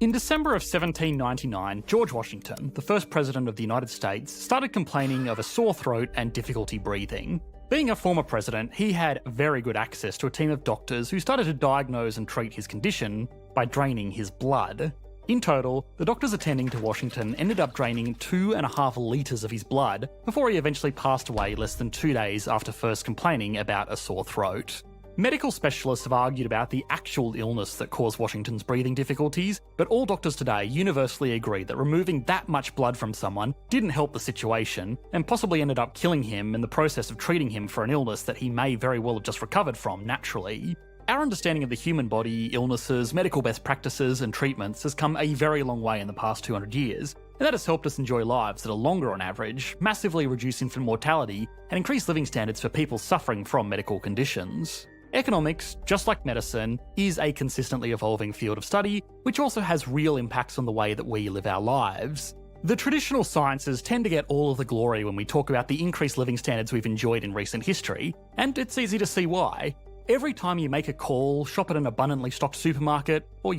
In December of 1799, George Washington, the first president of the United States, started complaining of a sore throat and difficulty breathing. Being a former president, he had very good access to a team of doctors who started to diagnose and treat his condition by draining his blood. In total, the doctors attending to Washington ended up draining 2.5 litres of his blood before he eventually passed away less than 2 days after first complaining about a sore throat. Medical specialists have argued about the actual illness that caused Washington's breathing difficulties, but all doctors today universally agree that removing that much blood from someone didn't help the situation, and possibly ended up killing him in the process of treating him for an illness that he may very well have just recovered from naturally. Our understanding of the human body, illnesses, medical best practices and treatments has come a very long way in the past 200 years, and that has helped us enjoy lives that are longer on average, massively reduce infant mortality, and increase living standards for people suffering from medical conditions. Economics, just like medicine, is a consistently evolving field of study, which also has real impacts on the way that we live our lives. The traditional sciences tend to get all of the glory when we talk about the increased living standards we've enjoyed in recent history, and it's easy to see why. Every time you make a call, shop at an abundantly stocked supermarket, or,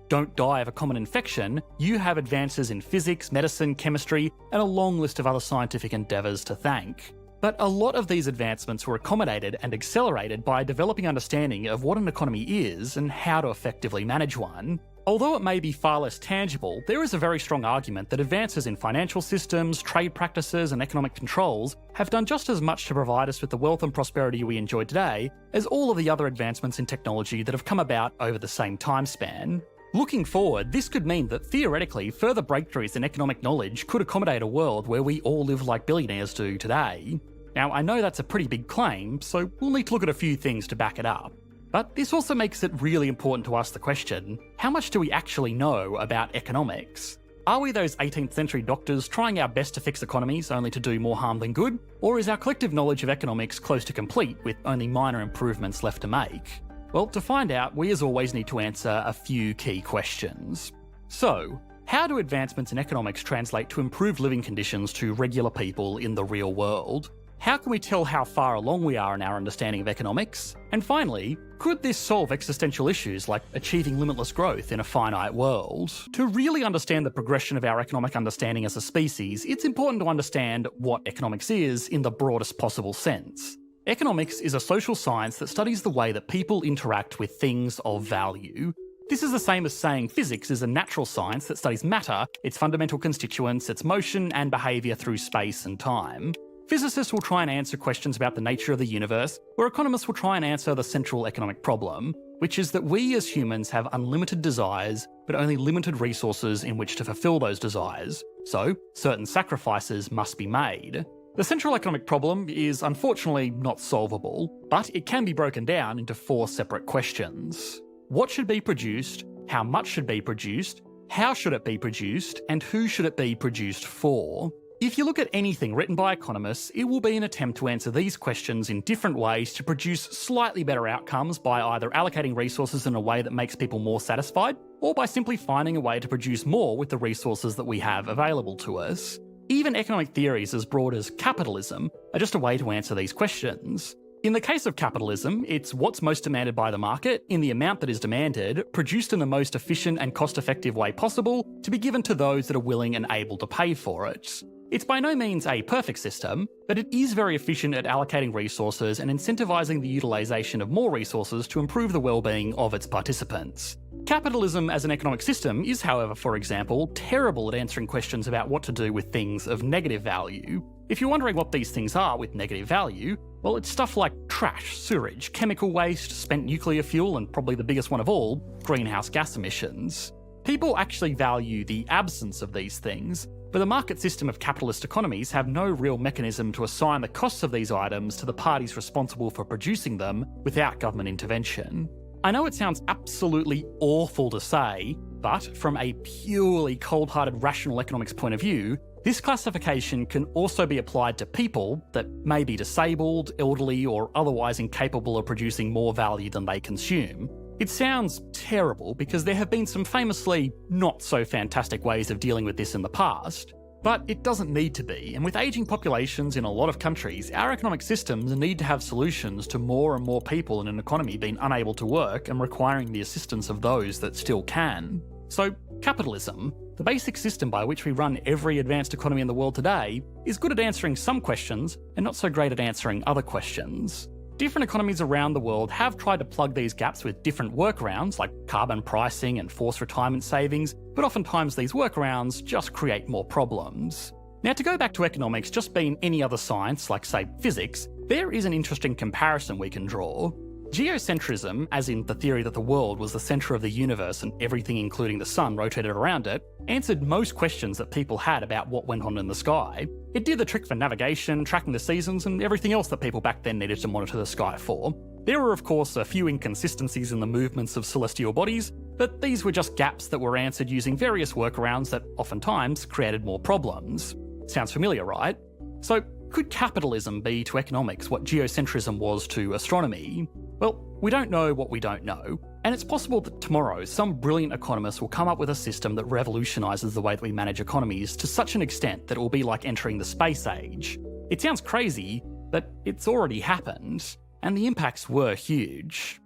don't die of a common infection, you have advances in physics, medicine, chemistry, and a long list of other scientific endeavours to thank. But a lot of these advancements were accommodated and accelerated by a developing understanding of what an economy is and how to effectively manage one. Although it may be far less tangible, there is a very strong argument that advances in financial systems, trade practices, and economic controls have done just as much to provide us with the wealth and prosperity we enjoy today as all of the other advancements in technology that have come about over the same time span. Looking forward, this could mean that theoretically further breakthroughs in economic knowledge could accommodate a world where we all live like billionaires do today. Now, I know that's a pretty big claim, so we'll need to look at a few things to back it up. But this also makes it really important to ask the question, how much do we actually know about economics? Are we those 18th century doctors trying our best to fix economies only to do more harm than good? Or is our collective knowledge of economics close to complete with only minor improvements left to make? Well, to find out, we as always need to answer a few key questions. So, how do advancements in economics translate to improved living conditions to regular people in the real world? How can we tell how far along we are in our understanding of economics? And finally, could this solve existential issues like achieving limitless growth in a finite world? To really understand the progression of our economic understanding as a species, it's important to understand what economics is in the broadest possible sense. Economics is a social science that studies the way that people interact with things of value. This is the same as saying physics is a natural science that studies matter, its fundamental constituents, its motion and behaviour through space and time. Physicists will try and answer questions about the nature of the universe, where economists will try and answer the central economic problem, which is that we as humans have unlimited desires, but only limited resources in which to fulfil those desires. So, certain sacrifices must be made. The central economic problem is unfortunately not solvable, but it can be broken down into 4 separate questions. What should be produced? How much should be produced? How should it be produced? And who should it be produced for? If you look at anything written by economists, it will be an attempt to answer these questions in different ways to produce slightly better outcomes by either allocating resources in a way that makes people more satisfied, or by simply finding a way to produce more with the resources that we have available to us. Even economic theories as broad as capitalism are just a way to answer these questions. In the case of capitalism, it's what's most demanded by the market, in the amount that is demanded, produced in the most efficient and cost-effective way possible, to be given to those that are willing and able to pay for it. It's by no means a perfect system, but it is very efficient at allocating resources and incentivising the utilisation of more resources to improve the well-being of its participants. Capitalism as an economic system is, however, for example, terrible at answering questions about what to do with things of negative value. If you're wondering what these things are with negative value, well, it's stuff like trash, sewage, chemical waste, spent nuclear fuel, and probably the biggest one of all, greenhouse gas emissions. People actually value the absence of these things, but the market system of capitalist economies have no real mechanism to assign the costs of these items to the parties responsible for producing them without government intervention. I know it sounds absolutely awful to say, but from a purely cold-hearted rational economics point of view, this classification can also be applied to people that may be disabled, elderly, or otherwise incapable of producing more value than they consume. It sounds terrible because there have been some famously not so fantastic ways of dealing with this in the past, but it doesn't need to be, and with ageing populations in a lot of countries, our economic systems need to have solutions to more and more people in an economy being unable to work and requiring the assistance of those that still can. So Capitalism, the basic system by which we run every advanced economy in the world today, is good at answering some questions and not so great at answering other questions. Different economies around the world have tried to plug these gaps with different workarounds like carbon pricing and forced retirement savings, but oftentimes these workarounds just create more problems. Now, to go back to economics just being any other science, like say physics, there is an interesting comparison we can draw. Geocentrism, as in the theory that the world was the centre of the universe and everything including the sun rotated around it, answered most questions that people had about what went on in the sky. It did the trick for navigation, tracking the seasons, and everything else that people back then needed to monitor the sky for. There were of course a few inconsistencies in the movements of celestial bodies, but these were just gaps that were answered using various workarounds that oftentimes created more problems. Sounds familiar, right? So, could capitalism be to economics what geocentrism was to astronomy? Well, we don't know what we don't know, and it's possible that tomorrow some brilliant economist will come up with a system that revolutionises the way that we manage economies to such an extent that it will be like entering the space age. It sounds crazy, but it's already happened, and the impacts were huge.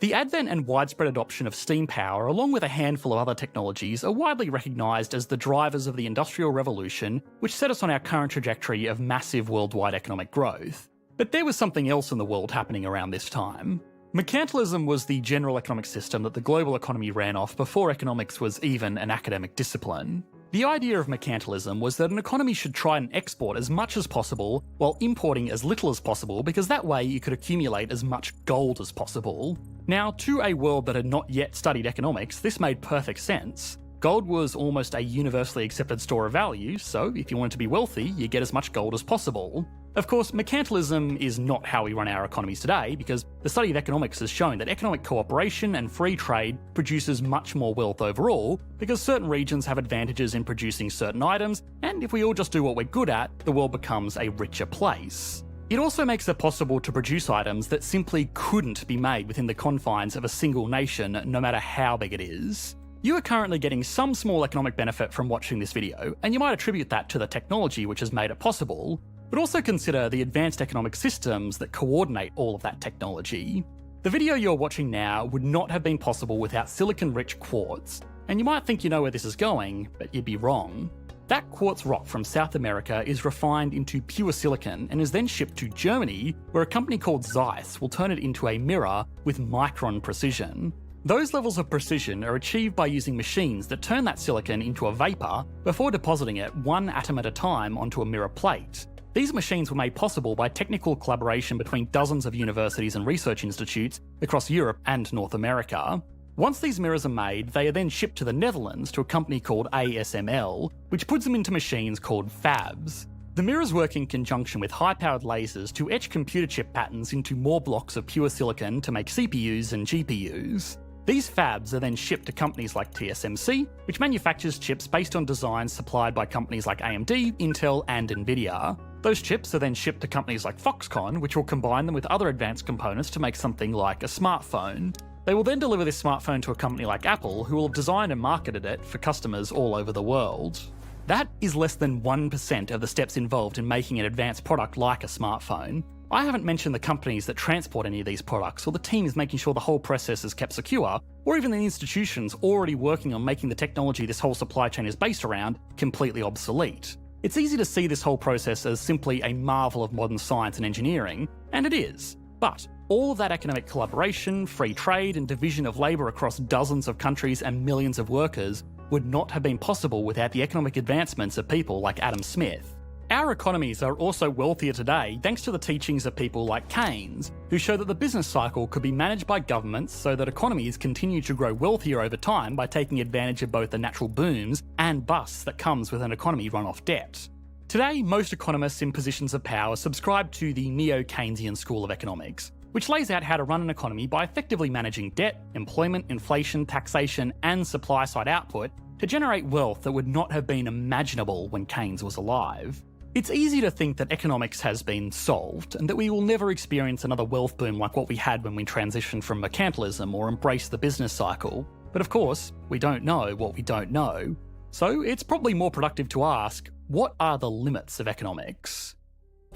The advent and widespread adoption of steam power, along with a handful of other technologies, are widely recognised as the drivers of the Industrial Revolution, which set us on our current trajectory of massive worldwide economic growth. But there was something else in the world happening around this time. Mercantilism was the general economic system that the global economy ran off before economics was even an academic discipline. The idea of mercantilism was that an economy should try and export as much as possible while importing as little as possible, because that way you could accumulate as much gold as possible. Now, to a world that had not yet studied economics, this made perfect sense. Gold was almost a universally accepted store of value, so if you wanted to be wealthy, you get as much gold as possible. Of course, mercantilism is not how we run our economies today, because the study of economics has shown that economic cooperation and free trade produces much more wealth overall, because certain regions have advantages in producing certain items, and if we all just do what we're good at, the world becomes a richer place. It also makes it possible to produce items that simply couldn't be made within the confines of a single nation, no matter how big it is. You are currently getting some small economic benefit from watching this video, and you might attribute that to the technology which has made it possible, but also consider the advanced economic systems that coordinate all of that technology. The video you're watching now would not have been possible without silicon-rich quartz, and you might think you know where this is going, but you'd be wrong. That quartz rock from South America is refined into pure silicon and is then shipped to Germany, where a company called Zeiss will turn it into a mirror with micron precision. Those levels of precision are achieved by using machines that turn that silicon into a vapour before depositing it one atom at a time onto a mirror plate. These machines were made possible by technical collaboration between dozens of universities and research institutes across Europe and North America. Once these mirrors are made, they are then shipped to the Netherlands to a company called ASML, which puts them into machines called fabs. The mirrors work in conjunction with high-powered lasers to etch computer chip patterns into more blocks of pure silicon to make CPUs and GPUs. These fabs are then shipped to companies like TSMC, which manufactures chips based on designs supplied by companies like AMD, Intel, and Nvidia. Those chips are then shipped to companies like Foxconn, which will combine them with other advanced components to make something like a smartphone. They will then deliver this smartphone to a company like Apple, who will have designed and marketed it for customers all over the world. That is less than 1% of the steps involved in making an advanced product like a smartphone. I haven't mentioned the companies that transport any of these products, or the teams making sure the whole process is kept secure, or even the institutions already working on making the technology this whole supply chain is based around completely obsolete. It's easy to see this whole process as simply a marvel of modern science and engineering, and it is. But all of that economic collaboration, free trade, and division of labour across dozens of countries and millions of workers would not have been possible without the economic advancements of people like Adam Smith. Our economies are also wealthier today thanks to the teachings of people like Keynes, who show that the business cycle could be managed by governments so that economies continue to grow wealthier over time by taking advantage of both the natural booms and busts that comes with an economy run off debt. Today, most economists in positions of power subscribe to the neo-Keynesian school of economics, which lays out how to run an economy by effectively managing debt, employment, inflation, taxation, and supply-side output to generate wealth that would not have been imaginable when Keynes was alive. It's easy to think that economics has been solved, and that we will never experience another wealth boom like what we had when we transitioned from mercantilism or embraced the business cycle. But of course, we don't know what we don't know. So it's probably more productive to ask, what are the limits of economics?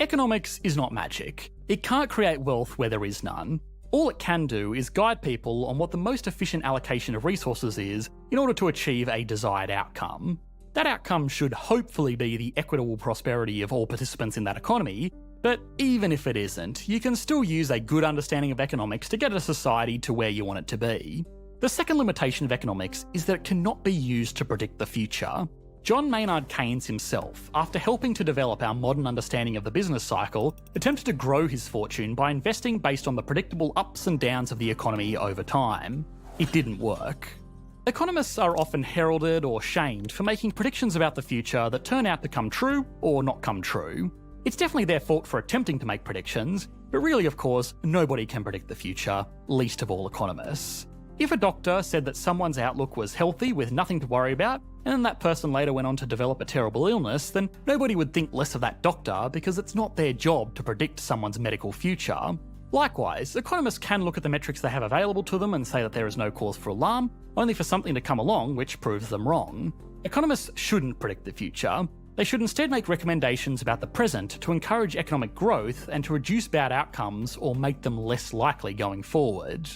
Economics is not magic. It can't create wealth where there is none. All it can do is guide people on what the most efficient allocation of resources is in order to achieve a desired outcome. That outcome should hopefully be the equitable prosperity of all participants in that economy, but even if it isn't, you can still use a good understanding of economics to get a society to where you want it to be. The second limitation of economics is that it cannot be used to predict the future. John Maynard Keynes himself, after helping to develop our modern understanding of the business cycle, attempted to grow his fortune by investing based on the predictable ups and downs of the economy over time. It didn't work. Economists are often heralded or shamed for making predictions about the future that turn out to come true or not come true. It's definitely their fault for attempting to make predictions, but really, of course, nobody can predict the future, least of all economists. If a doctor said that someone's outlook was healthy with nothing to worry about, and then that person later went on to develop a terrible illness, then nobody would think less of that doctor because it's not their job to predict someone's medical future. Likewise, economists can look at the metrics they have available to them and say that there is no cause for alarm, only for something to come along which proves them wrong. Economists shouldn't predict the future. They should instead make recommendations about the present to encourage economic growth and to reduce bad outcomes or make them less likely going forward.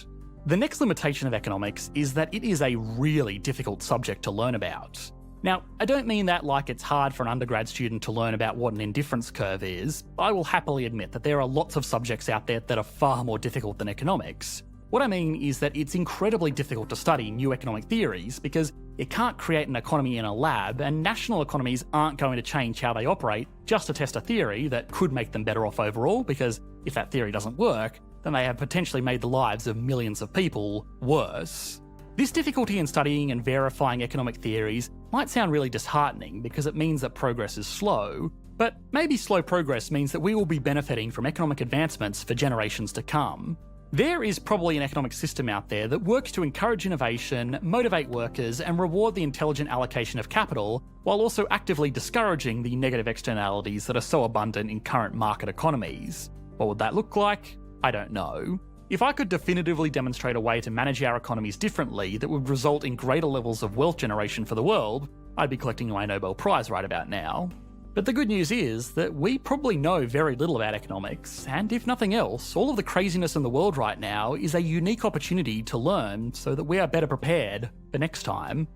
The next limitation of economics is that it is a really difficult subject to learn about. Now, I don't mean that like it's hard for an undergrad student to learn about what an indifference curve is. I will happily admit that there are lots of subjects out there that are far more difficult than economics. What I mean is that it's incredibly difficult to study new economic theories because you can't create an economy in a lab, and national economies aren't going to change how they operate just to test a theory that could make them better off overall, because if that theory doesn't work, then they have potentially made the lives of millions of people worse. This difficulty in studying and verifying economic theories might sound really disheartening because it means that progress is slow, but maybe slow progress means that we will be benefiting from economic advancements for generations to come. There is probably an economic system out there that works to encourage innovation, motivate workers, and reward the intelligent allocation of capital, while also actively discouraging the negative externalities that are so abundant in current market economies. What would that look like? I don't know. If I could definitively demonstrate a way to manage our economies differently that would result in greater levels of wealth generation for the world, I'd be collecting my Nobel Prize right about now. But the good news is that we probably know very little about economics, and if nothing else, all of the craziness in the world right now is a unique opportunity to learn so that we are better prepared for next time.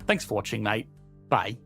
Thanks for watching, mate. Bye.